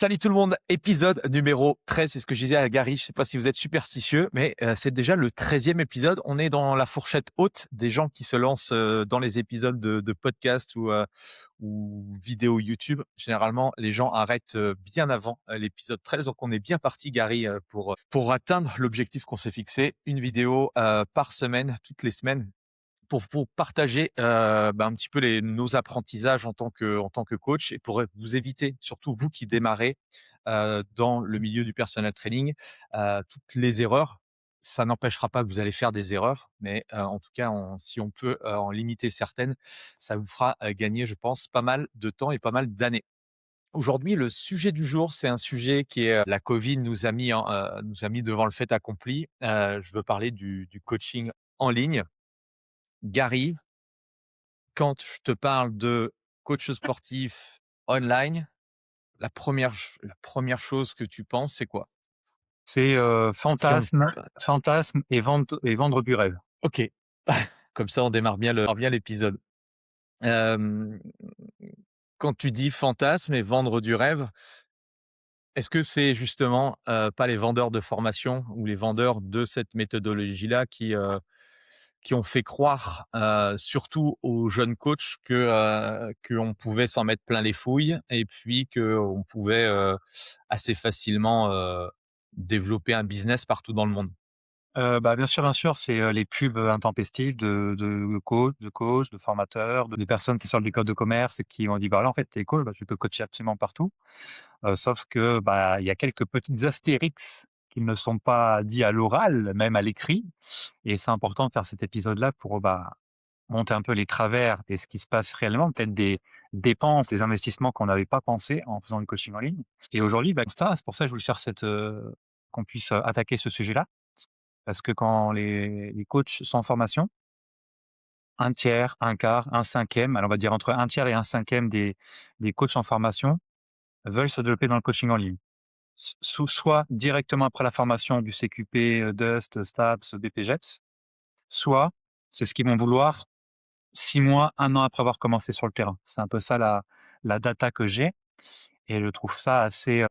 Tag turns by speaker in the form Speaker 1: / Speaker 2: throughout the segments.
Speaker 1: Salut tout le monde, épisode numéro 13, c'est ce que je disais à Gary, je ne sais pas si vous êtes superstitieux, mais c'est déjà le 13e épisode. On est dans la fourchette haute des gens qui se lancent dans les épisodes de podcast ou vidéo YouTube. Généralement, les gens arrêtent bien avant l'épisode 13, donc on est bien parti Gary pour atteindre l'objectif qu'on s'est fixé, une vidéo par semaine, toutes les semaines pour partager, un petit peu nos apprentissages en tant que coach et pour vous éviter, surtout vous qui démarrez, dans le milieu du personal training, toutes les erreurs. Ça n'empêchera pas que vous allez faire des erreurs, mais en tout cas, si on peut, en limiter certaines, ça vous fera, gagner, je pense, pas mal de temps et pas mal d'années. Aujourd'hui, le sujet du jour, c'est un sujet qui est, la covid nous a mis devant le fait accompli. Je veux parler du coaching en ligne. Gary, quand je te parle de coach sportif online, la première chose que tu penses, c'est quoi?
Speaker 2: C'est,
Speaker 1: Si on
Speaker 2: fantasme et vendre du rêve.
Speaker 1: OK, comme ça on démarre bien l'épisode. Hem, Quand tu dis fantasme et vendre du rêve, est-ce que c'est justement, pas les vendeurs de formation ou les vendeurs de cette méthodologie-là qui ont fait croire, surtout aux jeunes coachs qu'on pouvait s'en mettre plein les fouilles et puis qu'on pouvait, assez facilement, développer un business partout dans le monde?
Speaker 2: Bien sûr, c'est, les pubs, intempestives de formateurs, des personnes qui sortent d'école de commerce et qui ont dit: «Bah, là, en fait, tu es coach, bah, tu peux coacher absolument partout». Sauf que, bah, il y a quelques petites astérix qui ne sont pas dits à l'oral, même à l'écrit, et c'est important de faire cet épisode-là pour, bah, monter un peu les travers et ce qui se passe réellement, peut-être des dépenses, des investissements qu'on n'avait pas pensé en faisant du coaching en ligne. Et aujourd'hui, bah, c'est pour ça que je voulais faire qu'on puisse, attaquer ce sujet-là. Parce que quand les coachs sont en formation, un tiers, un quart, un cinquième, alors on va dire entre un tiers et un cinquième des coachs en formation veulent se développer dans le coaching en ligne. Soit directement après la formation du CQP, DUST, STAPS, BPJEPS, soit c'est ce qu'ils vont vouloir 6 mois, 1 an après avoir commencé sur le terrain. C'est un peu ça la data que j'ai, et je trouve ça assez,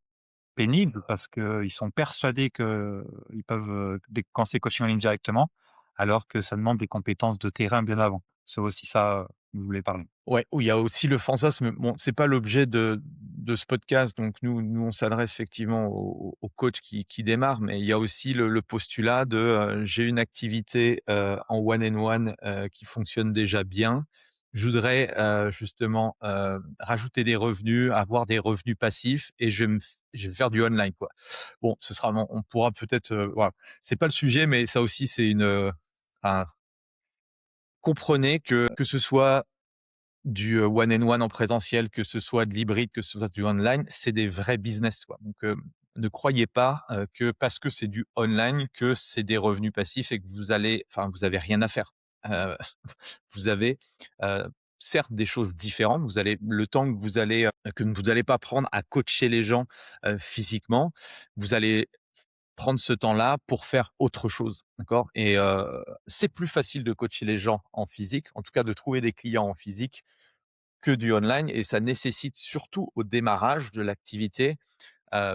Speaker 2: pénible parce qu'ils sont persuadés qu'ils peuvent, commencer le coaching en ligne directement, alors que ça demande des compétences de terrain bien avant. C'est aussi ça, dont je voulais parler.
Speaker 1: Ouais, où il y a aussi le fantasme. Bon, c'est pas l'objet de ce podcast, donc nous on s'adresse effectivement aux coachs qui démarrent, mais il y a aussi le postulat de, j'ai une activité, en one and one, qui fonctionne déjà bien. Je voudrais, justement, rajouter des revenus, avoir des revenus passifs et je vais faire du online, quoi. Bon, on pourra peut-être, voilà, c'est pas le sujet, mais ça aussi c'est un comprenez que ce soit du, one and one en présentiel, que ce soit de l'hybride, que ce soit du online, c'est des vrais business, quoi. Donc, ne croyez pas, que parce que c'est du online, que c'est des revenus passifs et que vous avez rien à faire. Heu, vous avez, heu, certes des choses différentes. Le temps que vous allez pas prendre à coacher les gens, physiquement, vous allez prendre ce temps-là pour faire autre chose, d'accord? Et c'est plus facile de coacher les gens en physique, en tout cas de trouver des clients en physique que du online et ça nécessite surtout au démarrage de l'activité,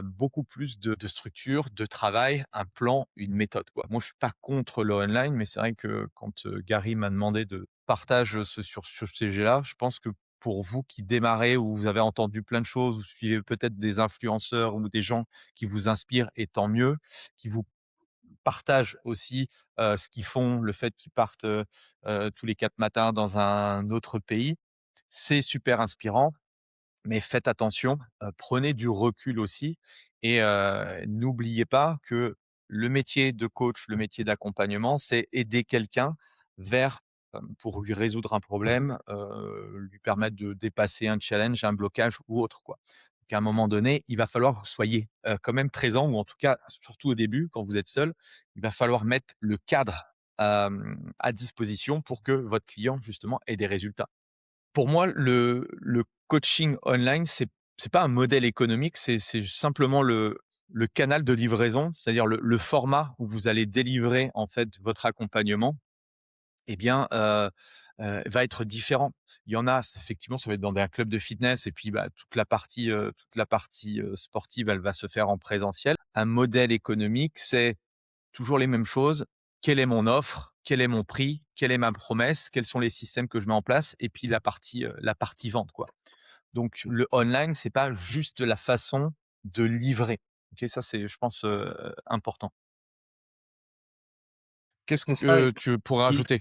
Speaker 1: beaucoup plus de structure, de travail, un plan, une méthode, quoi. Moi, je suis pas contre le online, mais c'est vrai que quand, Gary m'a demandé de partage, sur ce sujet-là, je pense que pour vous qui démarrez ou vous avez entendu plein de choses, vous suivez peut-être des influenceurs ou des gens qui vous inspirent et tant mieux, qui vous partagent aussi, ce qu'ils font, le fait qu'ils partent, tous les 4 matins dans un autre pays. C'est super inspirant, mais faites attention, prenez du recul aussi et n'oubliez pas que le métier de coach, le métier d'accompagnement, c'est aider quelqu'un vers, pour lui résoudre un problème, lui permettre de dépasser un challenge, un blocage ou autre, quoi. Donc à un moment donné, il va falloir que vous soyez, quand même présent ou en tout cas, surtout au début, quand vous êtes seul, il va falloir mettre le cadre, à disposition pour que votre client, justement, ait des résultats. Pour moi, le coaching online, c'est pas un modèle économique, c'est simplement le canal de livraison, c'est-à-dire le format où vous allez délivrer, en fait, votre accompagnement. Eh bien, va être différent. Il y en a, effectivement, ça va être dans un club de fitness et puis, bah, toute la partie sportive, elle va se faire en présentiel. Un modèle économique, c'est toujours les mêmes choses. Quelle est mon offre? Quel est mon prix? Quelle est ma promesse? Quels sont les systèmes que je mets en place? Et puis la partie vente, quoi. Donc le online, c'est pas juste la façon de livrer. OK, ça c'est, je pense, important. Qu'est-ce
Speaker 2: C'est ça
Speaker 1: que tu pourrais
Speaker 2: et
Speaker 1: rajouter?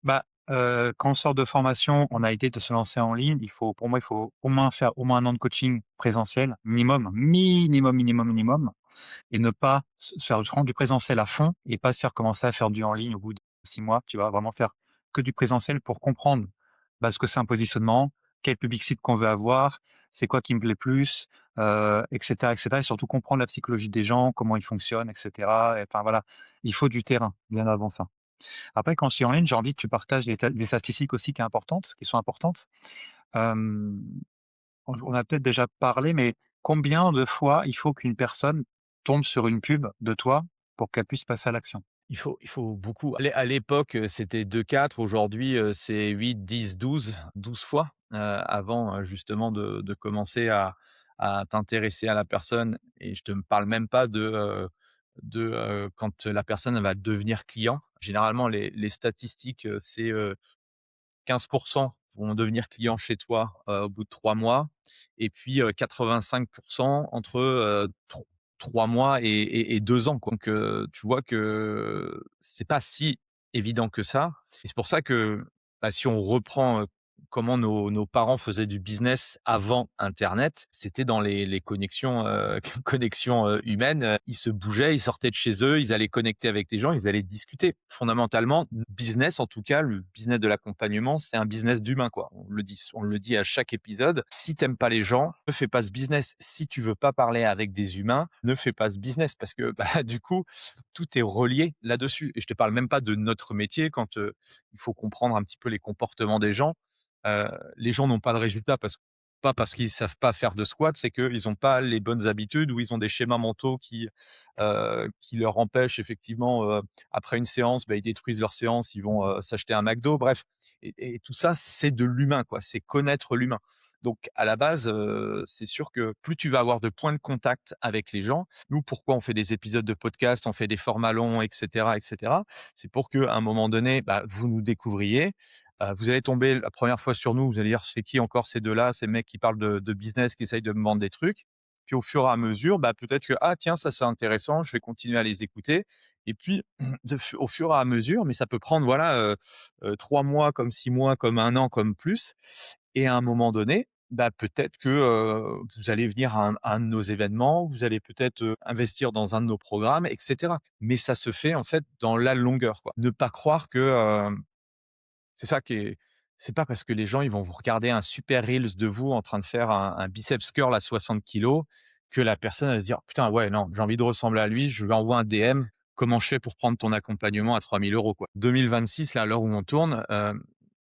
Speaker 2: bah, quand on sort de formation, on a idée de se lancer en ligne. Pour moi, il faut au moins faire au moins 1 an de coaching présentiel, minimum, minimum, minimum, minimum et ne pas se faire vraiment du présentiel à fond et pas se faire commencer à faire du en ligne au bout de 6 mois, tu vois? Vraiment faire que du présentiel pour comprendre, bah, ce que c'est un positionnement, quel public cible qu'on veut avoir, c'est quoi qui me plaît plus, et cetera et surtout comprendre la psychologie des gens, comment ils fonctionnent et cetera et enfin voilà, il faut du terrain bien avant ça. Après quand je suis en ligne, j'ai envie que tu partages des statistiques aussi qui sont importantes. Hem, on a peut-être déjà parlé, mais combien de fois il faut qu'une personne tombe sur une pub de toi pour qu'elle puisse passer à l'action?
Speaker 1: Il faut beaucoup. À l'époque, c'était 2-4. Aujourd'hui, c'est 8-10-12 fois, avant, justement de commencer à t'intéresser à la personne et je te parle même pas de quand la personne elle va devenir client. Généralement les statistiques, c'est, 15 vont devenir clients chez toi, au bout de 3 mois et puis, 85 entre, 3 mois et 2 ans, quoi. Donc, tu vois que c'est pas si évident que ça et c'est pour ça que, bah, si on reprend, comment nos parents faisaient du business avant internet, c'était dans les connexions, connexions, humaines, ils se bougeaient, ils sortaient de chez eux, ils allaient connecter avec des gens, ils allaient discuter. Fondamentalement, business, en tout cas, le business de l'accompagnement, c'est un business d'humain, quoi. On le dit à chaque épisode. Si t'aimes pas les gens, ne fais pas ce business. Si tu veux pas parler avec des humains, ne fais pas ce business parce que, bah, du coup, tout est relié là-dessus et je te parle même pas de notre métier quand, il faut comprendre un petit peu les comportements des gens. Les gens n'ont pas de résultats pas parce qu'ils savent pas faire de squat, c'est qu'ils ont pas les bonnes habitudes ou ils ont des schémas mentaux qui leur empêchent effectivement, après une séance, bah, ils détruisent leur séance, ils vont, s'acheter un McDo, bref et tout ça, c'est de l'humain, quoi, c'est connaître l'humain. Donc à la base, c'est sûr que plus tu vas avoir de points de contact avec les gens, nous, pourquoi on fait des épisodes de podcast, on fait des formats longs et cetera, c'est pour qu'à un moment donné, bah, vous nous découvriez. Vous allez tomber la première fois sur nous, vous allez dire: «C'est qui encore ces 2 là, ces mecs qui parlent de business, qui essayent de me vendre des trucs». Puis au fur et à mesure, bah, peut-être que: «Ah tiens, ça c'est intéressant, je vais continuer à les écouter» et puis au fur et à mesure, mais ça peut prendre voilà, 3 mois, comme 6 mois, comme 1 an, comme plus et à un moment donné, bah, peut-être que, vous allez venir à un de nos événements, vous allez peut-être, investir dans un de nos programmes et cetera. Mais ça se fait en fait dans la longueur, quoi. Ne pas croire que, c'est ça qui est c'est pas parce que les gens, ils vont vous regarder un super reels de vous en train de faire un biceps curl à 60 kilos que la personne va se dire: «Putain, ouais, non, j'ai envie de ressembler à lui, je lui envoie un DM. Comment je fais pour prendre ton accompagnement à 3 000 €?» quoi. 2026, là, à l'heure où on tourne,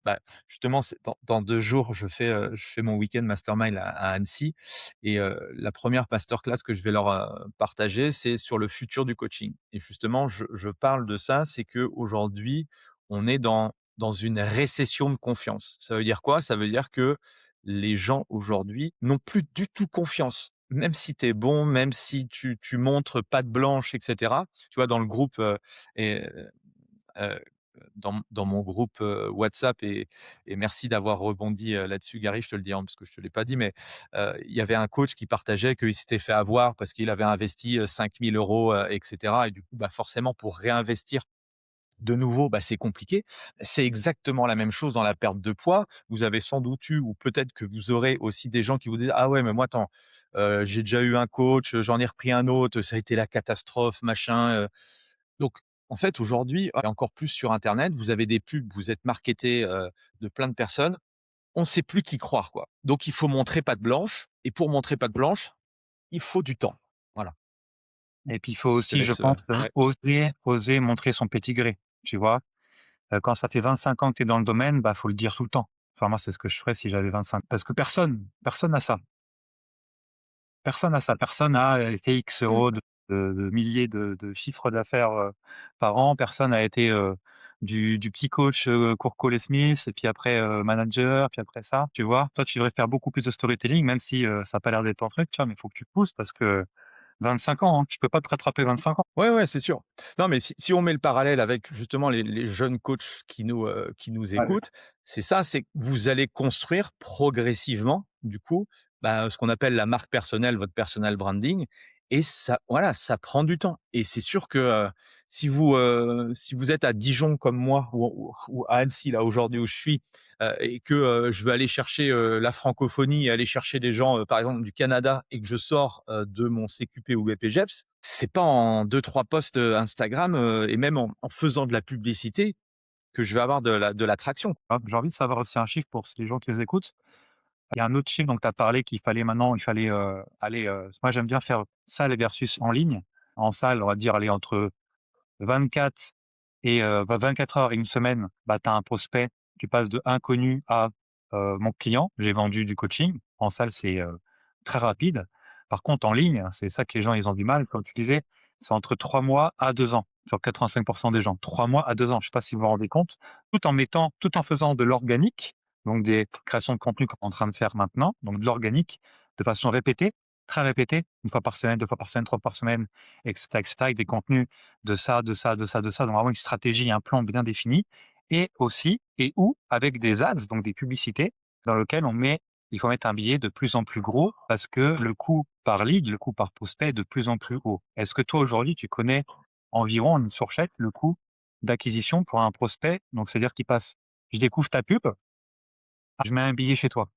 Speaker 1: bah, justement, c'est dans 2 jours, je fais mon week-end mastermind à Annecy et la première masterclass que je vais leur, partager, c'est sur le futur du coaching et justement, je parle de ça, c'est qu'aujourd'hui, on est dans une récession de confiance. Ça veut dire quoi? Ça veut dire que les gens aujourd'hui n'ont plus du tout confiance. Même si tu es bon, même si tu montres patte blanche et cetera. Tu vois, dans le groupe, et heu, dans mon groupe, WhatsApp et merci d'avoir rebondi, là-dessus Gary, je te le dis, hein, parce que je te l'ai pas dit, mais il y avait un coach qui partageait qu'il s'était fait avoir parce qu'il avait investi, 5 000 €, et cetera et du coup, bah, forcément pour réinvestir de nouveau, bah, c'est compliqué. C'est exactement la même chose dans la perte de poids. Vous avez sans doute eu ou peut-être que vous aurez aussi des gens qui vous disent: «Ah ouais, mais moi attends, j'ai déjà eu un coach, j'en ai repris un autre, ça a été la catastrophe, machin», donc en fait, aujourd'hui et encore plus sur internet, vous avez des pubs, vous êtes marketé, de plein de personnes. On ne sait plus qui croire, quoi. Donc il faut montrer patte blanche et pour montrer patte blanche, il faut du temps. Voilà,
Speaker 2: Et puis il faut
Speaker 1: je te
Speaker 2: aussi, je
Speaker 1: laisse,
Speaker 2: pense,
Speaker 1: ouais.
Speaker 2: oser montrer son pédigré, tu vois? Quand ça fait 25 ans que tu es dans le domaine, bah, faut le dire tout le temps. Enfin moi, c'est ce que je ferais si j'avais 25 parce que personne n'a ça. Personne n'a ça. Personne n'a, fait X
Speaker 1: Mmh.
Speaker 2: euros de milliers de chiffre d'affaires, par an. Personne n'a été, du petit coach, court Cole Smith et puis après, manager, puis après ça, tu vois? Toi, tu devrais faire beaucoup plus de storytelling même si, ça a pas l'air d'être ton truc, tu vois? Mais il faut que tu pousses parce que 25 ans, hein, tu peux pas te rattraper 25 ans.
Speaker 1: Ouais, ouais, c'est sûr. Non, mais si on met le parallèle avec justement les jeunes coachs qui nous
Speaker 2: Ouais.
Speaker 1: écoutent, c'est ça, c'est que vous allez construire progressivement, du coup, bah, ce qu'on appelle la marque personnelle, votre personal branding et ça voilà, ça prend du temps et c'est sûr que, si vous êtes à Dijon comme moi ou à Annecy, là, aujourd'hui où je suis, et que, je veux aller chercher, la francophonie et aller chercher des gens, par exemple du Canada et que je sors, de mon CQP ou BPJEPS, c'est pas en deux trois posts, Instagram, et même en faisant de la publicité que je vais avoir de l'attraction.
Speaker 2: Ah, j'ai envie de savoir aussi un chiffre pour les gens qui les écoutent. Il y a un autre chiffre dont tu as parlé qu'il fallait maintenant, il fallait, aller, moi j'aime bien faire salle versus en ligne. En salle, on va dire aller entre 24 et 24 heures et une semaine, bah, tu as un prospect, tu passes de inconnu à, mon client, j'ai vendu du coaching. En salle, c'est, très rapide. Par contre, en ligne, c'est ça que les gens, ils ont du mal, comme tu disais, c'est entre 3 mois à 2 ans, sur 85 des gens. 3 mois à 2 ans, je sais pas si vous vous rendez compte, tout en faisant de l'organique, donc des créations de contenu qu'on est en train de faire maintenant, donc de l'organique, de façon répétée, très répétée, une fois par semaine, 2 fois par semaine, 3 fois par semaine et cetera, avec des contenus de ça, de ça, de ça, de ça, donc vraiment une stratégie, un plan bien défini et aussi et ou avec des ads, donc des publicités dans lequel il faut mettre un billet de plus en plus gros parce que le coût par lead, le coût par prospect est de plus en plus haut. Est-ce que toi aujourd'hui tu connais environ une fourchette, le coût d'acquisition pour un prospect? Donc c'est-à-dire qu'il passe, je découvre ta pub, je mets un billet chez toi.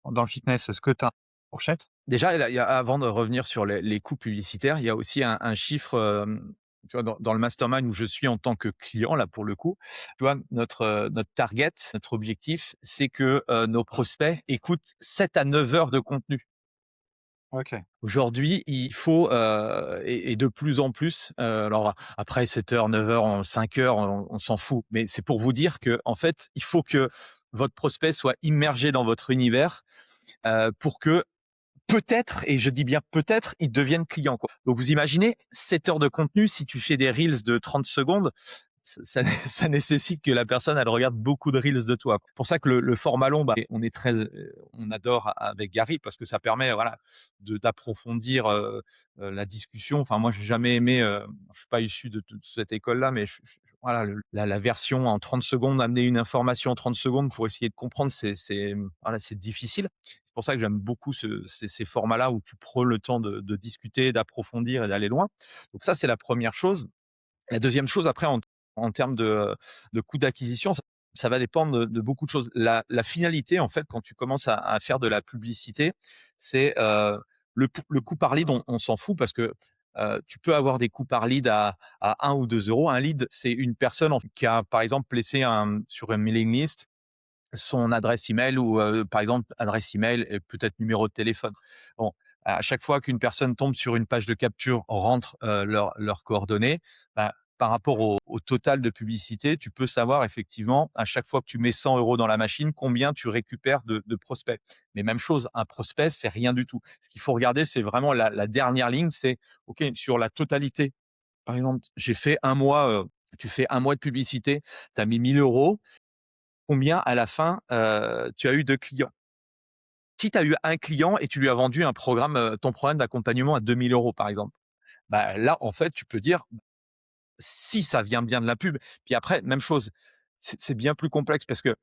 Speaker 2: Dans le fitness, est-ce que tu as une fourchette?
Speaker 1: Déjà, il y a avant de revenir sur les coûts publicitaires, il y a aussi un chiffre, tu vois, dans le mastermind où je suis en tant que client, là, pour le coup, tu vois, notre target, notre objectif, c'est que, nos prospects écoutent 7 à 9 heures de contenu.
Speaker 2: OK.
Speaker 1: Aujourd'hui, il faut, et de plus en plus, alors après 7 heures, 9 heures, 5 heures, on s'en fout, mais c'est pour vous dire que en fait, il faut que votre prospect soit immergé dans votre univers, pour que peut-être, et je dis bien peut-être, ils deviennent clients, quoi. Donc vous imaginez 7 heures de contenu, si tu fais des reels de 30 secondes, ça nécessite que la personne, elle regarde beaucoup de reels de toi. C'est pour ça que le format long, bah, on adore avec Gary parce que ça permet, voilà, d'approfondir, la discussion. Enfin, moi, j'ai jamais aimé, je suis pas issu de cette école-là, mais voilà, la version en 30 secondes, amener une information en 30 secondes pour essayer de comprendre, voilà, c'est difficile. C'est pour ça que j'aime beaucoup ces formats-là où tu prends le temps de discuter, d'approfondir et d'aller loin. Donc ça, c'est la première chose. La deuxième chose, après, en termes de coût d'acquisition, ça va dépendre de beaucoup de choses. La finalité, en fait, quand tu commences à faire de la publicité, c'est, le coût par lead, on s'en fout parce que, tu peux avoir des coûts par lead à 1 ou 2 euros. Un lead, c'est une personne qui a, par exemple, laissé sur une mailing list son adresse email ou, par exemple, adresse email et peut-être numéro de téléphone. Bon, à chaque fois qu'une personne tombe sur une page de capture, rentre, leurs coordonnées, bah, par rapport au total de publicité, tu peux savoir effectivement, à chaque fois que tu mets 100 euros dans la machine, combien tu récupères de prospects. Mais même chose, un prospect, c'est rien du tout. Ce qu'il faut regarder, c'est vraiment la dernière ligne, c'est OK, sur la totalité, par exemple, j'ai fait un mois, tu fais un mois de publicité, tu as mis 1 000 €. Combien à la fin, tu as eu de clients? Si tu as eu un client et tu lui as vendu un programme, ton programme d'accompagnement à 2 000 € par exemple, bah, là, en fait, tu peux dire si ça vient bien de la pub. Puis après, même chose, c'est bien plus complexe parce qu'il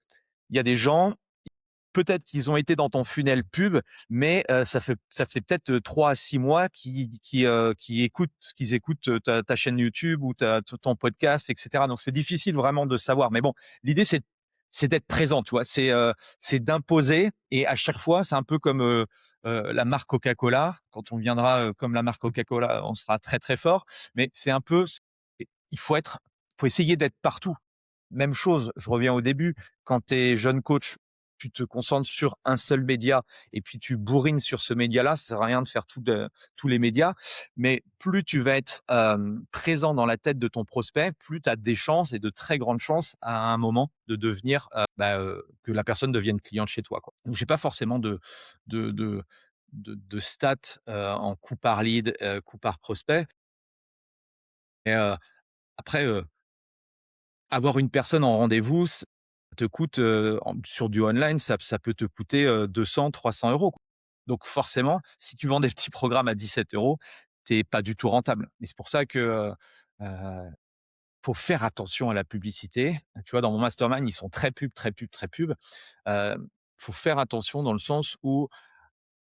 Speaker 1: y a des gens, peut-être qu'ils ont été dans ton funnel pub, mais ça fait peut-être, 3 à 6 mois qu'ils écoutent, ta chaîne YouTube ou ton podcast et cetera. Donc c'est difficile vraiment de savoir. Mais bon, l'idée c'est d'être présent, tu vois? C'est d'imposer et à chaque fois, c'est un peu comme, la marque Coca-Cola. Quand on viendra, comme la marque Coca-Cola, on sera très, très fort. Mais c'est un peu il faut essayer d'être partout. Même chose, je reviens au début, quand tu es jeune coach, tu te concentres sur un seul média et puis tu bourrines sur ce média-là, ça sert à rien de faire tous les médias. Mais plus tu vas être, présent dans la tête de ton prospect, plus tu as des chances et de très grandes chances à un moment de devenir, que la personne devienne cliente chez toi, quoi. Donc j'ai pas forcément de de de stats, en coût par lead, coût par prospect et après, avoir une personne en rendez-vous, ça te coûte, sur du online, ça peut te coûter, 200-300 €, quoi. Donc forcément, si tu vends des petits programmes à 17 €, tu es pas du tout rentable et c'est pour ça que, faut faire attention à la publicité. Tu vois, dans mon mastermind, ils sont très pub, très pub, très pub. Faut faire attention dans le sens où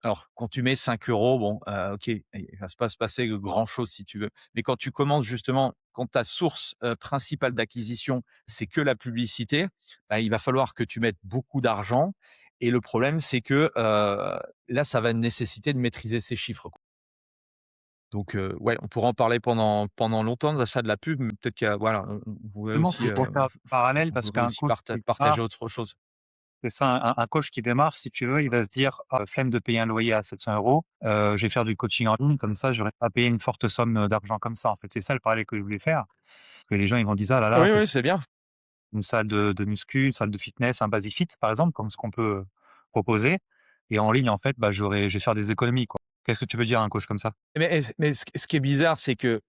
Speaker 1: alors, quand tu mets 5 €, bon, OK, il va pas se passer grand chose si tu veux. Mais quand tu commences justement, quand ta source, principale d'acquisition, c'est que la publicité, bah, il va falloir que tu mettes beaucoup d'argent et le problème, c'est que, là, ça va nécessiter de maîtriser ces chiffres, quoi. Donc, ouais, on pourra en parler pendant longtemps de ça, de la pub, mais peut-être qu'il y a voilà, on pourrait
Speaker 2: Justement,
Speaker 1: aussi,
Speaker 2: c'est pour faire un parallèle
Speaker 1: on
Speaker 2: parce
Speaker 1: voudrait
Speaker 2: qu'un
Speaker 1: aussi
Speaker 2: coach qui
Speaker 1: partager
Speaker 2: démarre,
Speaker 1: autre chose.
Speaker 2: c'est ça, un coach qui démarre, si tu veux, il va se dire: «Ah, flemme de payer un loyer à 700 €, je vais faire du coaching en ligne, comme ça j'aurai pas à payer une forte somme, d'argent comme ça», en fait. C'est ça le parallèle que je voulais faire, que les gens ils vont dire: «Ah là là,
Speaker 1: Oui,
Speaker 2: c'est
Speaker 1: oui, c'est bien.
Speaker 2: une salle de muscu, une salle de fitness, un Basic-Fit par exemple, comme ce qu'on peut proposer et en ligne en fait, bah, je vais faire des économies, quoi». Qu'est-ce que tu veux dire à un coach comme ça?
Speaker 1: Mais ce qui est bizarre, c'est que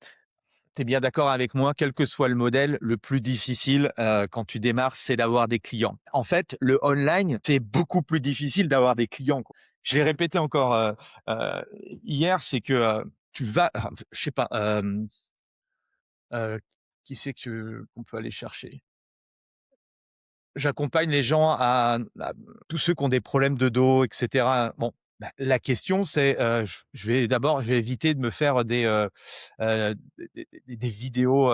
Speaker 1: tu es bien d'accord avec moi, quel que soit le modèle, le plus difficile, quand tu démarres, c'est d'avoir des clients. En fait, le online, c'est beaucoup plus difficile d'avoir des clients, quoi. Je l'ai répété encore, hier, c'est que, tu vas je sais pas, heu, qui c'est qu'on peut aller chercher? J'accompagne les gens à tous ceux qui ont des problèmes de dos et cetera. Bon, bah, la question c'est, je vais éviter de me faire des vidéos,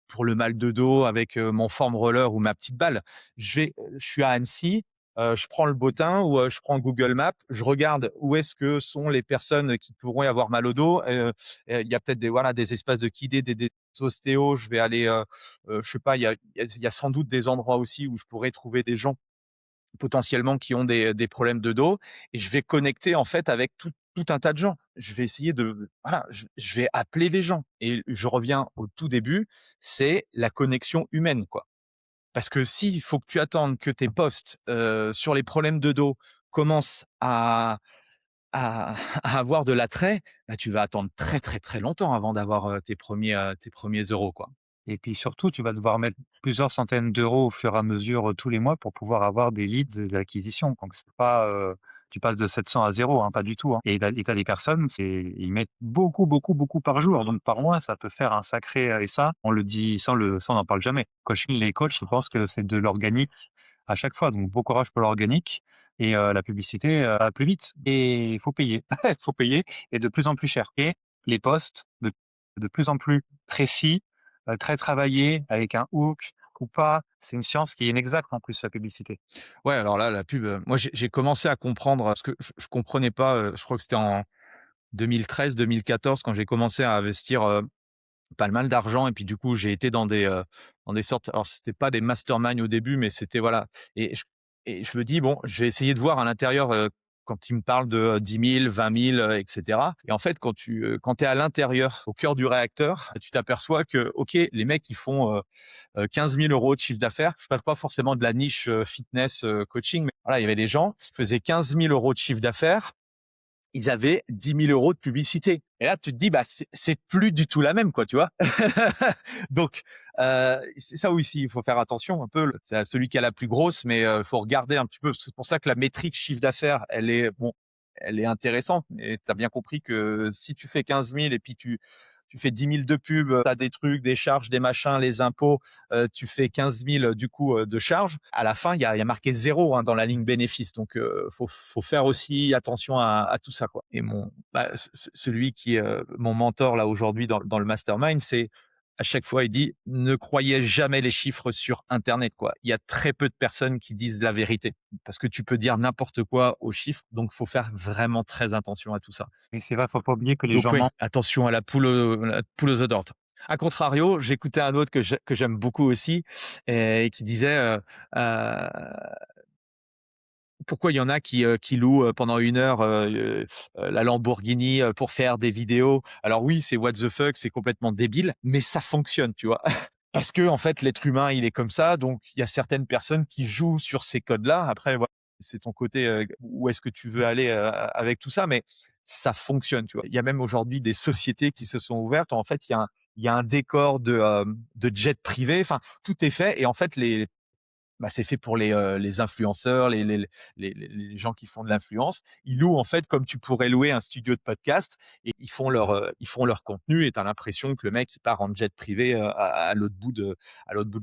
Speaker 1: pour le mal de dos avec, mon foam roller ou ma petite balle. Je suis à Annecy, je prends le bottin ou, je prends Google Maps, je regarde où est-ce que sont les personnes qui pourraient avoir mal au dos, il y a peut-être des voilà, des espaces de kiné, des ostéos, je vais aller, je sais pas, il y a sans doute des endroits aussi où je pourrais trouver des gens potentiellement qui ont des problèmes de dos et je vais connecter en fait avec tout un tas de gens. Je vais essayer de voilà, je vais appeler les gens et je reviens au tout début, c'est la connexion humaine, quoi. Parce que s'il faut que tu attendes que tes posts, sur les problèmes de dos commencent à à avoir de l'attrait, bah, tu vas attendre très, très, très longtemps avant d'avoir, tes premiers euros, quoi.
Speaker 2: Et puis surtout, tu vas devoir mettre plusieurs centaines d'euros au fur et à mesure, tous les mois pour pouvoir avoir des leads et de l'acquisition. Donc c'est pas, tu passes de 700 à 0, hein, pas du tout, hein. Et tu as des personnes, ils mettent beaucoup, beaucoup, beaucoup par jour. Donc par mois, ça peut faire un sacré, et ça, on le dit ça on n'en parle jamais. Les coachs, ils pensent que c'est de l'organique à chaque fois. Donc bon courage pour l'organique et la publicité, va plus vite et il faut payer. Il faut payer et de plus en plus cher et les posts de plus en plus précis, très travaillé avec un hook ou pas. C'est une science qui est inexacte en plus, la publicité.
Speaker 1: Ouais, alors là, la pub, moi j'ai commencé à comprendre, parce que je comprenais pas, je crois que c'était en 2013-2014 quand j'ai commencé à investir, pas mal d'argent et puis du coup, j'ai été dans des sortes alors c'était pas des masterminds au début, mais c'était voilà et je me dis: «Bon, je vais essayer de voir à l'intérieur», quand ils me parlent de, 10 000, 20 000, et cetera et en fait, quand tu es à l'intérieur, au cœur du réacteur, tu t'aperçois que, OK, les mecs, ils font, 15 000 € de chiffre d'affaires. Je parle pas forcément de la niche, fitness, coaching, mais voilà, il y avait des gens qui faisaient 15 000 € de chiffre d'affaires, ils avaient 10 000 € de publicité. Et là, tu te dis, bah, c'est plus du tout la même, quoi, tu vois. Donc, c'est ça aussi, il faut faire attention un peu. C'est à celui qui a la plus grosse, mais il faut regarder un petit peu. C'est pour ça que la métrique chiffre d'affaires, elle est bon, elle est intéressante. Mais tu as bien compris que si tu fais 15 000 et puis tu fais 10 000 de pub, tu as des trucs, des charges, des machins, les impôts, tu fais 15 000 du coup, de charges. À la fin, il y a marqué zéro, hein, dans la ligne bénéfice. Donc, faut faire aussi attention à tout ça, quoi. Et celui qui est, mon mentor là aujourd'hui dans le mastermind, c'est à chaque fois, il dit: «Ne croyez jamais les chiffres sur internet, quoi». Il y a très peu de personnes qui disent la vérité parce que tu peux dire n'importe quoi aux chiffres, donc faut faire vraiment très attention à tout ça.
Speaker 2: Et c'est vrai, faut pas oublier que les
Speaker 1: Donc
Speaker 2: gens
Speaker 1: oui,
Speaker 2: mentent.
Speaker 1: attention à la poule aux œufs d'or. A contrario, j'écoutais un autre que j'aime beaucoup aussi et qui disait, heu, pourquoi il y en a qui louent, pendant 1 heure, la Lamborghini, pour faire des vidéos. Alors oui, c'est what the fuck, c'est complètement débile, mais ça fonctionne, tu vois? Parce que en fait, l'être humain, il est comme ça, donc il y a certaines personnes qui jouent sur ces codes-là. Après, voilà, c'est ton côté, où est-ce que tu veux aller, avec tout ça, mais ça fonctionne, tu vois? Il y a même aujourd'hui des sociétés qui se sont ouvertes. En fait, il y a un décor de jet privé, enfin, tout est fait et en fait c'est fait pour les influenceurs, les gens qui font de l'influence. Ils louent en fait comme tu pourrais louer un studio de podcast et ils font leur contenu et tu as l'impression que le mec il part en jet privé à l'autre bout de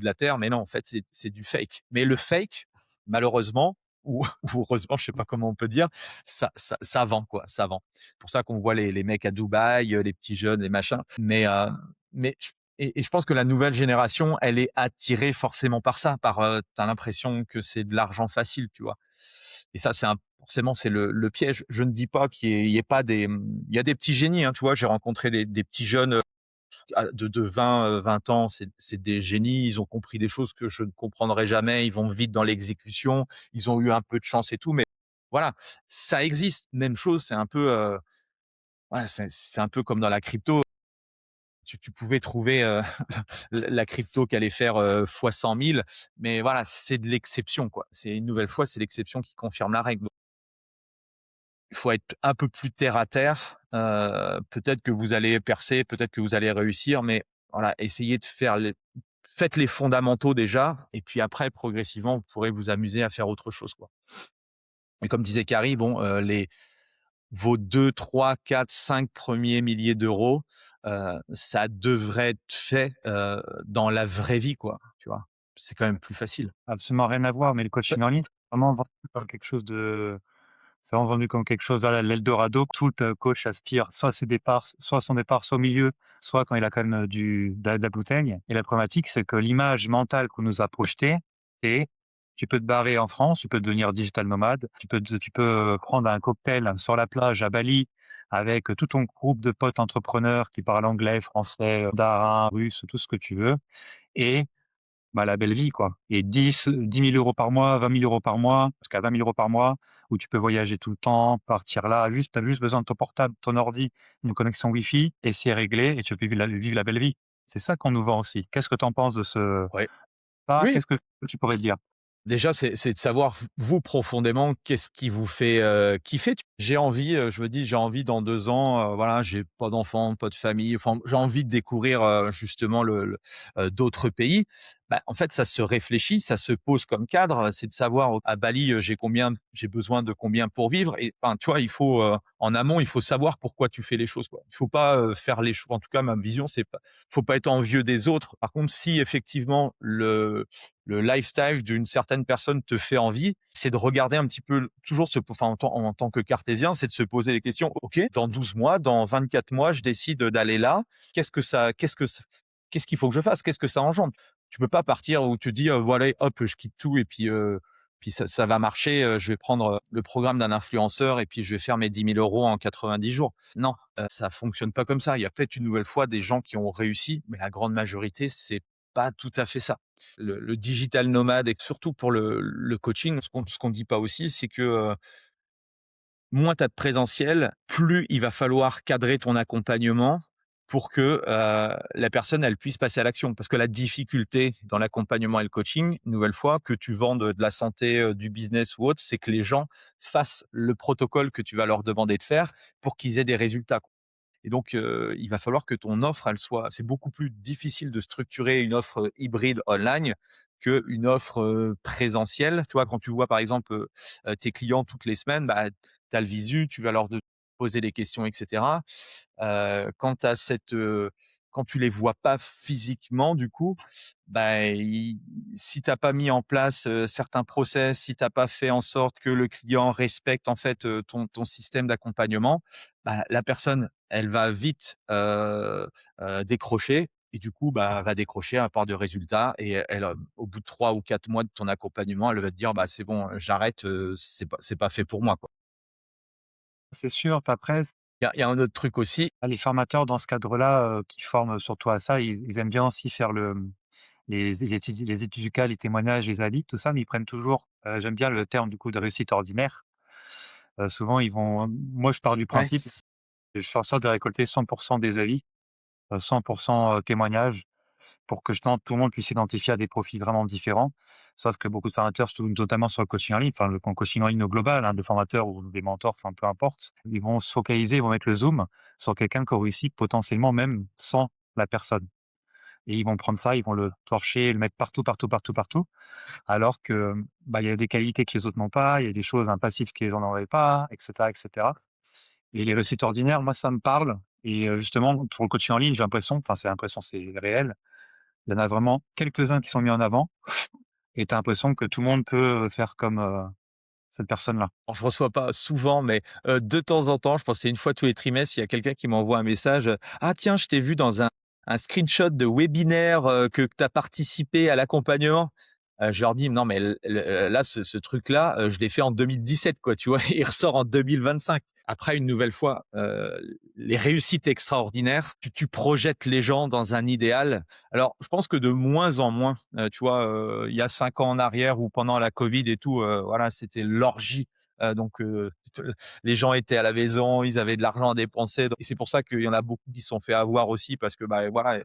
Speaker 1: la terre. Mais non, en fait, c'est du fake. Mais le fake, malheureusement, ou, ou heureusement, je sais pas comment on peut dire, ça vend quoi, ça vend. C'est pour ça qu'on voit les mecs à Dubaï, les petits jeunes, les machins. Mais et je pense que la nouvelle génération, elle est attirée forcément par ça, tu as l'impression que c'est de l'argent facile, tu vois? Et ça, forcément, c'est le piège. Je ne dis pas qu'il y ait pas il y a des petits génies, hein, tu vois? J'ai rencontré des petits jeunes, de 20 ans, c'est des génies. Ils ont compris des choses que je ne comprendrai jamais. Ils vont vite dans l'exécution. Ils ont eu un peu de chance et tout, mais voilà, ça existe. Même chose, c'est un peu, voilà, c'est un peu comme dans la crypto. Tu pouvais trouver, la crypto qui allait faire, fois 100 000, mais voilà, c'est de l'exception, quoi. C'est une nouvelle fois, c'est l'exception qui confirme la règle. Donc, il faut être un peu plus terre à terre. Peut-être que vous allez percer, peut-être que vous allez réussir, mais voilà, essayez de faire faites les fondamentaux déjà et puis après progressivement, vous pourrez vous amuser à faire autre chose, quoi. Et comme disait Carrie, bon, les vos 2, 3, 4, 5 premiers milliers d'euros, ça devrait être fait, dans la vraie vie, quoi, tu vois? C'est quand même plus facile.
Speaker 2: Absolument rien à voir, mais le
Speaker 1: Bah
Speaker 2: coaching en ligne, c'est vraiment vendu comme quelque chose de c'est vraiment vendu comme quelque chose, voilà, l'eldorado. Tout, coach aspire soit à ses départs, soit à son départ, soit au milieu, soit quand il a quand même, de la bouteille et la problématique, c'est que l'image mentale qu'on nous a projetée, c'est: tu peux te barrer en France, tu peux devenir digital nomade, tu peux, prendre un cocktail sur la plage à Bali avec, tout ton groupe de potes entrepreneurs qui parlent anglais, français, mandarin, russe, tout ce que tu veux et bah, la belle vie, quoi et 10 000 € par mois, 20 000 € par mois, jusqu'à 20 000 € par mois, où tu peux voyager tout le temps, partir là, juste tu as juste besoin de ton portable, ton ordi, une connexion Wi-Fi et c'est réglé et tu peux vivre la belle vie. C'est ça qu'on nous vend aussi. Qu'est-ce que tu en penses de ce
Speaker 1: ouais.
Speaker 2: ça?
Speaker 1: Oui.
Speaker 2: Qu'est-ce que tu pourrais dire?
Speaker 1: Déjà, c'est de savoir vous profondément qu'est-ce qui vous fait, kiffer. J'ai envie, je me dis: «J'ai envie dans 2 ans, voilà, j'ai pas d'enfant, pas de famille», enfin, j'ai envie de découvrir, justement d'autres pays. Bah, en fait, ça se réfléchit, ça se pose comme cadre, c'est de savoir à Bali, j'ai besoin de combien pour vivre et enfin, tu vois, il faut, en amont, il faut savoir pourquoi tu fais les choses, quoi. Il faut pas, faire les choses en tout cas, ma vision, c'est pas faut pas être envieux des autres. Par contre, si effectivement le lifestyle d'une certaine personne te fait envie, c'est de regarder un petit peu toujours enfin, en tant que cartésien, c'est de se poser les questions. OK, dans 12 mois, dans 24 mois, je décide d'aller là. Qu'est-ce qu'il faut que je fasse? Qu'est-ce que ça engendre? Tu peux pas partir où tu dis, voilà, hop, je quitte tout et puis ça va marcher. Je vais prendre le programme d'un influenceur et puis je vais faire mes 10 000 € en 90 jours. Non, ça fonctionne pas comme ça. Il y a peut-être une nouvelle fois des gens qui ont réussi, mais la grande majorité, c'est pas tout à fait ça. Le digital nomade et surtout pour le coaching, ce qu'on dit pas aussi, c'est que, moins tu as de présentiel, plus il va falloir cadrer ton accompagnement pour que, la personne, elle puisse passer à l'action. Parce que la difficulté dans l'accompagnement et le coaching, une nouvelle fois, que tu vendes de la santé, du business ou autre, c'est que les gens fassent le protocole que tu vas leur demander de faire pour qu'ils aient des résultats. Et donc, il va falloir que ton offre, elle soit c'est beaucoup plus difficile de structurer une offre, hybride online qu'une offre, présentielle. Tu vois? Quand tu vois, par exemple, tes clients toutes les semaines, bah, tu as le visu, tu vas leur poser des questions et cetera. Quand tu quand tu les vois pas physiquement du coup, bah, si tu as pas mis en place, certains process, si tu as pas fait en sorte que le client respecte en fait, ton système d'accompagnement, bah, la personne, elle va vite, décrocher et du coup, bah, va décrocher à part de résultats et elle, au bout de 3 ou 4 mois de ton accompagnement, elle va te dire: «Bah, c'est bon, j'arrête, c'est pas fait pour moi, quoi».
Speaker 2: C'est sûr, puis après
Speaker 1: Il y a un autre truc aussi.
Speaker 2: les formateurs dans ce cadre-là, qui forment surtout à ça, ils aiment bien aussi faire les études du cas, les témoignages, les avis, tout ça, mais ils prennent toujours, j'aime bien le terme du coup de réussite ordinaire. Souvent ils vont moi je pars du
Speaker 1: Ouais.
Speaker 2: principe que je fais en sorte de récolter 100 des avis, 100 témoignages pour que justement tout le monde puisse s'identifier à des profils vraiment différents. Sauf que beaucoup de formateurs, surtout notamment sur le coaching en ligne, enfin le coaching en ligne au global, hein, de formateurs ou des mentors, enfin peu importe, ils vont se focaliser, ils vont mettre le zoom sur quelqu'un qui aurait réussi potentiellement même sans la personne et ils vont prendre ça, ils vont le torcher, le mettre partout, partout, partout, partout, alors que, bah, il y a des qualités que les autres n'ont pas, il y a des choses, un passif que les gens n'auraient pas, et cetera, et cetera. Et les réussites ordinaires, moi, ça me parle et justement, pour le coaching en ligne, j'ai l'impression, enfin, c'est l'impression, c'est réel, il y en a vraiment quelques-uns qui sont mis en avant et tu as l'impression que tout le monde peut faire comme, cette personne-là.
Speaker 1: Alors, je reçois pas souvent, mais de temps en temps, je pense que c'est une fois tous les trimestres, il y a quelqu'un qui m'envoie un message, «Ah tiens, je t'ai vu dans un screenshot de webinaire, que tu as participé à l'accompagnement». Je leur dis: «Non mais là, ce truc-là, je l'ai fait en 2017 quoi», tu vois? Il ressort en 2025. Après une nouvelle fois, les réussites extraordinaires, tu projettes les gens dans un idéal. Alors, je pense que de moins en moins, tu vois, il y a 5 ans en arrière ou pendant la covid et tout, voilà, c'était l'orgie. Donc te les gens étaient à la maison, ils avaient de l'argent à dépenser et c'est pour ça qu'il y en a beaucoup qui se sont fait avoir aussi parce que, bah, voilà,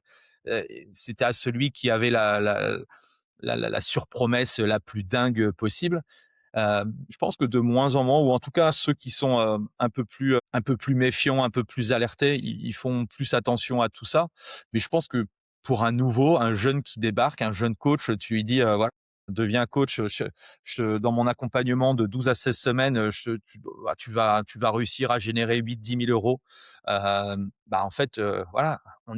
Speaker 1: c'était à celui qui avait la surpromesse la plus dingue possible. Je pense que de moins en moins, ou en tout cas ceux qui sont un peu plus méfiants, un peu plus alertés, ils font plus attention à tout ça. Mais je pense que pour un nouveau, un jeune qui débarque, un jeune coach, tu lui dis voilà, deviens coach. Dans mon accompagnement de 12 à 16 semaines, bah, tu vas réussir à générer 8 10 000 euros. Bah en fait, voilà, on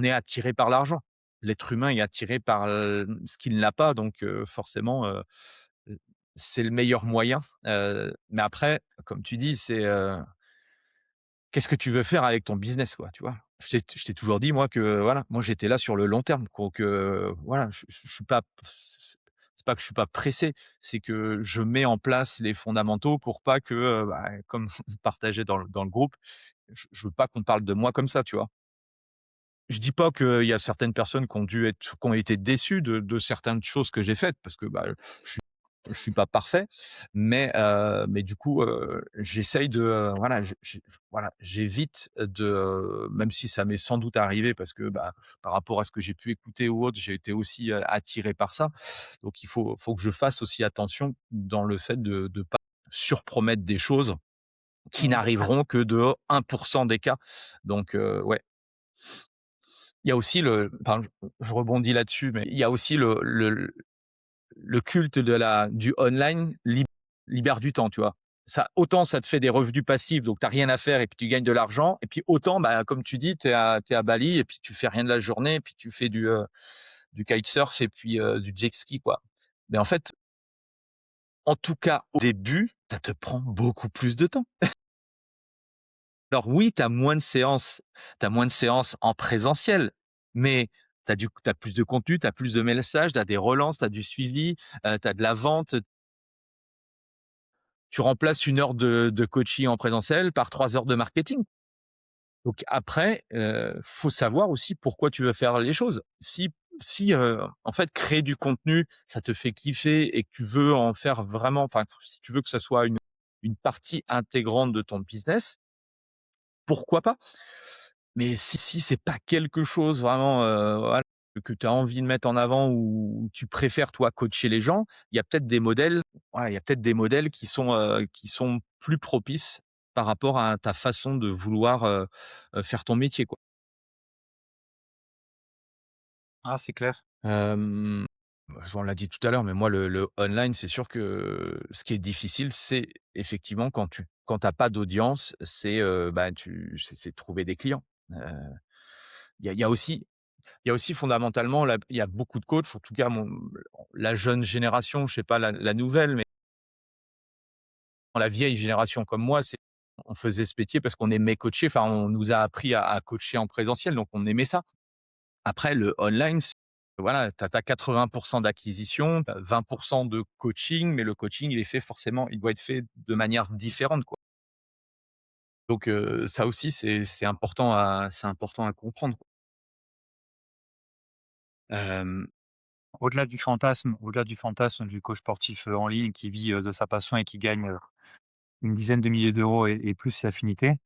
Speaker 1: est attiré par l'argent. L'être humain est attiré par ce qu'il n'a pas, donc forcément. C'est le meilleur moyen, mais après, comme tu dis, c'est, qu'est-ce que tu veux faire avec ton business, quoi, tu vois? Je t'ai toujours dit moi que, voilà, moi j'étais là sur le long terme, donc voilà, je suis pas c'est pas que je suis pas pressé, c'est que je mets en place les fondamentaux pour pas que, bah, comme on partageait dans le groupe, je veux pas qu'on parle de moi comme ça, tu vois? Je dis pas qu'il y a certaines personnes qui ont été déçues de certaines choses que j'ai faites parce que, bah, je suis pas parfait, mais du coup, j'essaye de, voilà, voilà, j'évite de, même si ça m'est sans doute arrivé parce que, bah, par rapport à ce que j'ai pu écouter ou autre, j'ai été aussi, attiré par ça. Donc faut que je fasse aussi attention dans le fait de pas surpromettre des choses qui
Speaker 2: Mmh.
Speaker 1: n'arriveront que de 1 des cas. Donc ouais. Il y a aussi je rebondis là-dessus, mais il y a aussi le culte du online libère du temps, tu vois? Ça autant ça te fait des revenus passifs, donc tu as rien à faire et puis tu gagnes de l'argent et puis autant, bah, comme tu dis, tu es à Bali et puis tu fais rien de la journée et puis tu fais du kitesurf et puis, du jet ski, quoi. Mais en fait, en tout cas au début, ça te prend beaucoup plus de temps. Alors oui, tu as moins de séances en présentiel, mais tu as plus de contenu, tu as plus de messages, tu as des relances, tu as du suivi, tu as de la vente. Tu remplaces 1 heure de coaching en présentiel par 3 heures de marketing. Donc après, faut savoir aussi pourquoi tu veux faire les choses. Si, en fait, créer du contenu, ça te fait kiffer et que tu veux en faire vraiment, enfin, si tu veux que ça soit une partie intégrante de ton business, pourquoi pas? Mais si c'est pas quelque chose vraiment, voilà, que tu as envie de mettre en avant ou tu préfères toi coacher les gens, il y a peut-être des modèles, voilà, il y a peut-être des modèles qui sont plus propices par rapport à ta façon de vouloir, faire ton métier, quoi.
Speaker 2: Ah, c'est clair.
Speaker 1: Hem, on l'a dit tout à l'heure, mais moi le online, c'est sûr que ce qui est difficile, c'est effectivement quand tu as pas d'audience, c'est, bah, c'est trouver des clients. Heu, il y a aussi Il y a aussi fondamentalement, il y a beaucoup de coachs, en tout cas la jeune génération, je sais pas la nouvelle, mais la vieille génération comme moi, on faisait ce métier parce qu'on aimait coacher, enfin on nous a appris à coacher en présentiel, donc on aimait ça. Après le online, voilà, tu as 80 d'acquisition, tu as 20 de coaching, mais le coaching il doit être fait de manière différente, quoi. Donc ça aussi c'est important à comprendre. Hem,
Speaker 2: Au-delà du fantasme du coach sportif, en ligne qui vit, de sa passion et qui gagne, une dizaine de milliers d'euros et plus si affinité,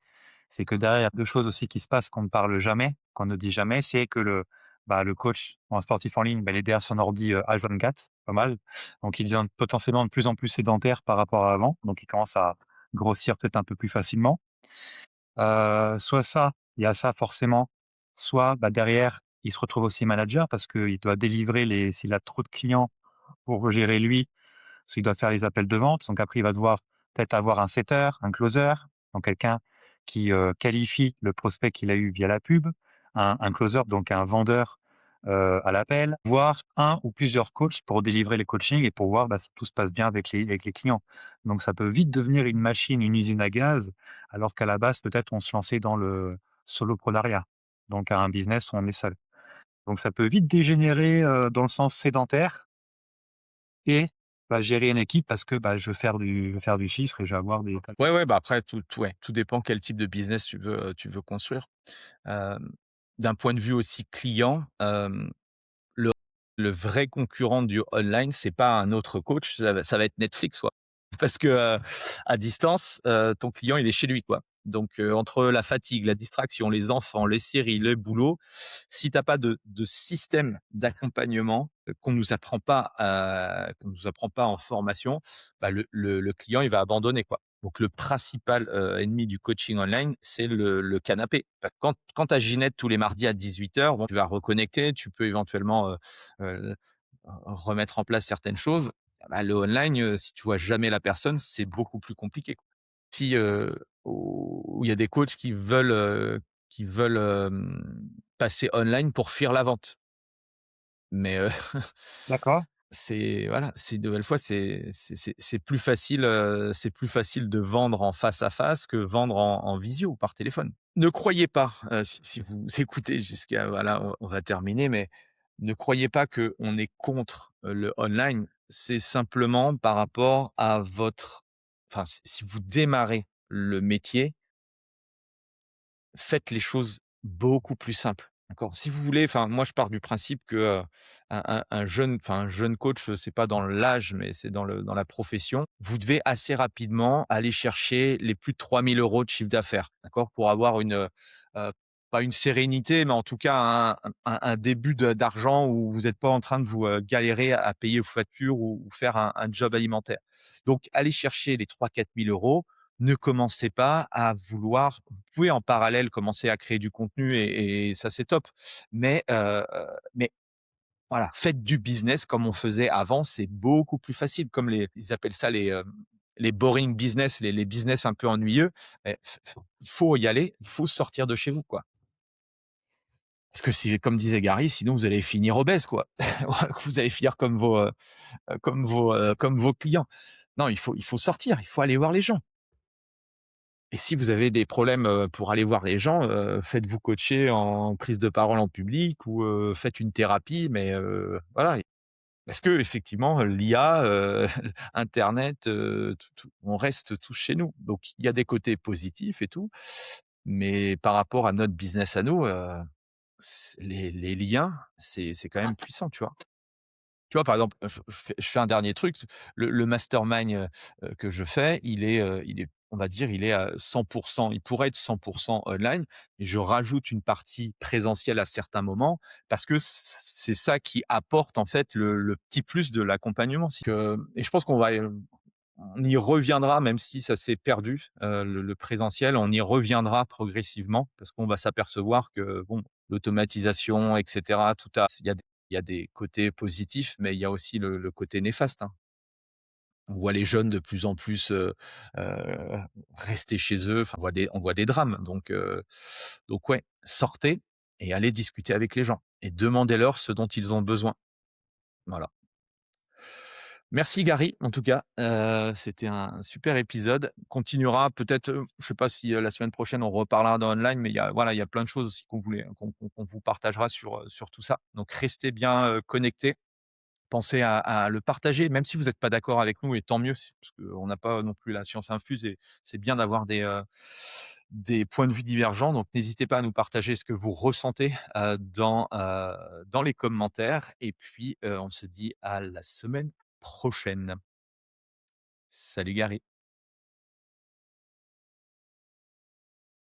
Speaker 2: c'est que derrière, il y a 2 choses aussi qui se passent qu'on ne parle jamais, qu'on ne dit jamais, c'est que le coach ou un sportif en ligne, bah, il est derrière son ordi, H24, pas mal. Donc il devient potentiellement de plus en plus sédentaire par rapport à avant, donc il commence à grossir peut-être un peu plus facilement. Soit ça, il y a ça forcément, soit, bah, derrière, il se retrouve aussi manager parce qu'il doit délivrer les s'il a trop de clients pour gérer lui, parce qu'il doit faire les appels de vente. Donc après, il va devoir peut-être avoir un setter, un closer, donc quelqu'un qui, qualifie le prospect qu'il a eu via la pub, un closer, donc un vendeur, à l'appel, voire un ou plusieurs coachs pour délivrer les coachings et pour voir, bah, si tout se passe bien avec les clients. Donc ça peut vite devenir une machine, une usine à gaz, alors qu'à la base, peut-être, on se lançait dans le soloprenariat, donc un business où on est seul. Donc ça peut vite dégénérer, dans le sens sédentaire et bah, gérer une équipe parce que, bah, je veux faire du chiffre et je vais avoir des
Speaker 1: Ouais, ouais, bah, après tout dépend quel type de business tu veux construire. Hem, D'un point de vue aussi client, le le vrai concurrent du online, c'est pas un autre coach, ça va être Netflix, quoi. Parce que, à distance, ton client, il est chez lui, quoi. Donc, entre la fatigue, la distraction, les enfants, les séries, le boulot, si tu as pas de système d'accompagnement, qu'on nous apprend pas en formation, bah, le client, il va abandonner, quoi. Donc le principal, ennemi du coaching online, c'est le canapé. Bah, quand tu as Ginette tous les mardis à 18 heures, bon, tu vas reconnecter, tu peux éventuellement, heu, remettre en place certaines choses. Bah, le online, si tu vois jamais la personne, c'est beaucoup plus compliqué, quoi. Si, où il y a des coachs qui veulent, passer online pour fuir la vente. Mais,
Speaker 2: d'accord,
Speaker 1: c'est voilà, c'est une nouvelle fois, c'est plus facile de vendre en face à face que vendre en visio ou par téléphone. Ne croyez pas, si vous écoutez jusqu'à voilà, on va terminer, mais ne croyez pas qu'on est contre, le online. C'est simplement par rapport à votre enfin, si vous démarrez le métier, faites les choses beaucoup plus simples, d'accord? Si vous voulez enfin, moi, je pars du principe que, un jeune coach, c'est pas dans l'âge, mais c'est dans la profession. Vous devez assez rapidement aller chercher les plus de 3 000 € de chiffre d'affaires, d'accord? Pour avoir pas une sérénité, mais en tout cas un début d'argent où vous êtes pas en train de vous, galérer à payer vos factures ou faire un job alimentaire. Donc allez chercher les 3 000 à 4 000 €. Ne commencez pas à vouloir vous pouvez en parallèle commencer à créer du contenu et ça c'est top. Mais, mais voilà, faites du business comme on faisait avant, c'est beaucoup plus facile. Comme ils appellent ça les boring business, les business un peu ennuyeux. Et il faut y aller, il faut sortir de chez vous, quoi. Parce que si comme disait Gary, sinon vous allez finir obèse, quoi. Vous allez finir comme vos clients. Non, il faut sortir, il faut aller voir les gens. Et si vous avez des problèmes, pour aller voir les gens, faites-vous coacher en prise de parole en public ou, faites une thérapie, mais, voilà. Parce qu'effectivement, l'IA, internet, tout on reste tous chez nous. Donc il y a des côtés positifs et tout, mais par rapport à notre business à nous, les liens, c'est quand même puissant, tu vois? Tu vois, par exemple, je fais un dernier truc, le mastermind, que je fais, il est, on va dire, il est à 100. Il pourrait être 100 online et je rajoute une partie présentielle à certains moments parce que c'est ça qui apporte, en fait, le petit plus de l'accompagnement. C'est que et je pense on y reviendra même si ça s'est perdu, le présentiel, on y reviendra progressivement parce qu'on va s'apercevoir que bon, l'automatisation et cetera, tout a il y a des côtés positifs, mais il y a aussi le côté néfaste, hein. On voit les jeunes de plus en plus, heu, rester chez eux, enfin on voit des drames donc ouais, sortez et allez discuter avec les gens et demandez-leur ce dont ils ont besoin. Voilà. Merci Gary, en tout cas, c'était un super épisode. Continuera peut-être, je sais pas si, la semaine prochaine on reparlera dans online, mais il y a voilà, il y a plein de choses aussi qu'on vous partagera sur tout ça. Donc restez bien, connectés. Pensez à le partager, même si vous n'êtes pas d'accord avec nous et tant mieux, parce qu'on n'a pas non plus la science infuse et c'est bien d'avoir des points de vue divergents. Donc n'hésitez pas à nous partager ce que vous ressentez, dans les commentaires et puis, on se dit à la semaine prochaine. Salut Gary.